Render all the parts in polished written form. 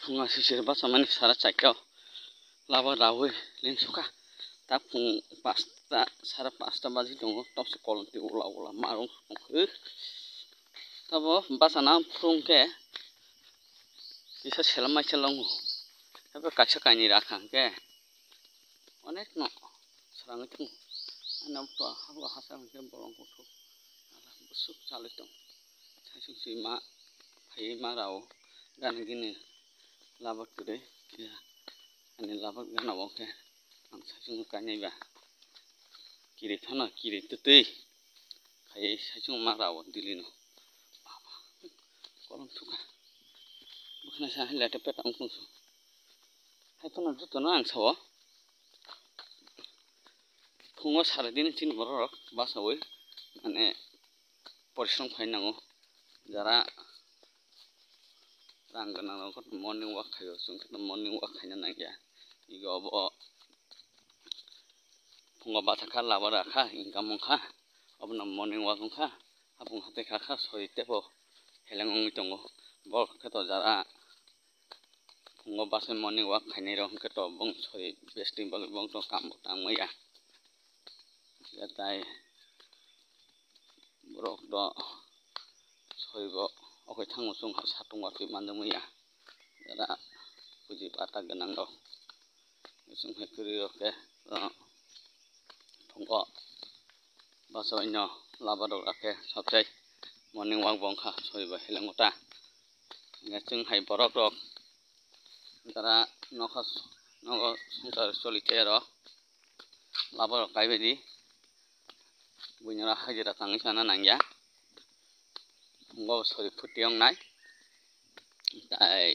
फुङा सिसिर बासा माने सारा चाइटाव लाबा रावै लेन सुखा दा फुं 5टा सारा 5टा बाजि दङ तबसे कलन्ति उला उला मारं संखो तबो बासाना फुंके isa selamai selang tapi kaca kani rakang ke onek no serang itu anak tua hawa hasang ke bolong kutu busuk salit dong saya sih ma hai marau gan gini labak gede ya ani labak gan awak ke ang saya sih kani ba kiri thana kiri tete hai saya sih marau dilino kolong tuka bukan saya lihat pet angkung su hai tu nanti tu nang sawo fungo saradin tin borok basawi ane परिश्रम खाइनांगौ जरा रां गोनां को morning वाक खायो जों morning वाक खायनो नागिया इगाव फुङाव बाथाखा लाबा राखा इनकाम खा अबन मर्निं वाक खा हापुं हाते खाखा सयतेबो हेलेंगंनि दङ बल खथ जरा फुङाव बासे मर्निं वाक खायनै रं खथ बं सय बेस्टिं बल बं तो काम तांमैया जाय borok do soibo okai thango chung ha satung wa ki mandamaya jara puji pata ganang do chung he kuri oke thongko baso ino laba do ake sabjai morning walk bongkha soibo helengota nge chung hai borok rok jara nokhas nogo sungtar solite ro laba rok kaibedi bunyara hajira tangi sana nangya ngo sori putiong nai tai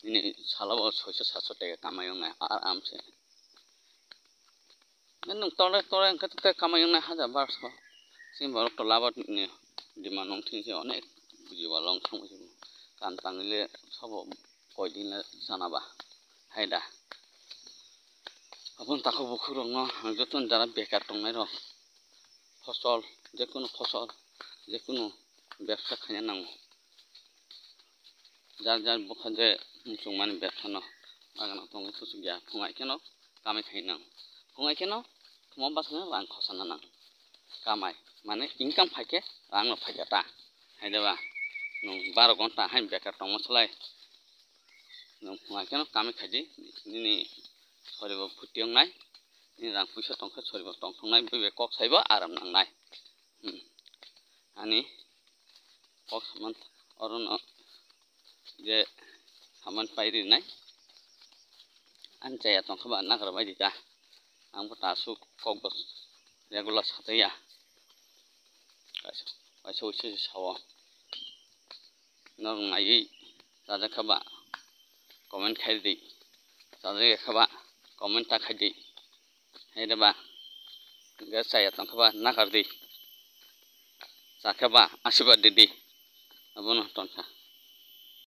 ini salabo 600-700 টাকা কামায়ং nai aramse nung tore tore kete kamayong nai 1000-1200 sim borok to labat ni dimanong thingse onek buji balong thangse kan tangile sabo koidin sanaba haida আপন তাকো বখুরং ন যতন যারা বেকার টংনাই র ফসল যে কোনো ব্যবসা খাইনা নাও যার যার বখা যে মুসুং মানে ব্যবসা ন বাগান টং কিছু গিয়া ফুঙাই কেন কামাই খাই নাও ফুঙাই কেন তোমার বাসনা রাং খসানা নাও কামাই মানে ইনকাম ফাইকে রাং ন ফাইকা তা হাইদেবা নং 12 ঘন্টা হাই বেকার টং মছলাই নং ফুঙাই কেন কামাই খাইদি ni soribo phutiong nai ni rang puisa tongkha soribo tongthong nai bebe kok saibo aram nang nai ani kok saman oron je saman pairi nai anjaya tongkha ba nagar bai dita ang pata su kok bos regular sataya kaso se sawo nang ngai jaja khaba comment khai di jaja khaba comment ta khai di haidaba gasaya tongkha nagar di sakaba asiba didi abono tonka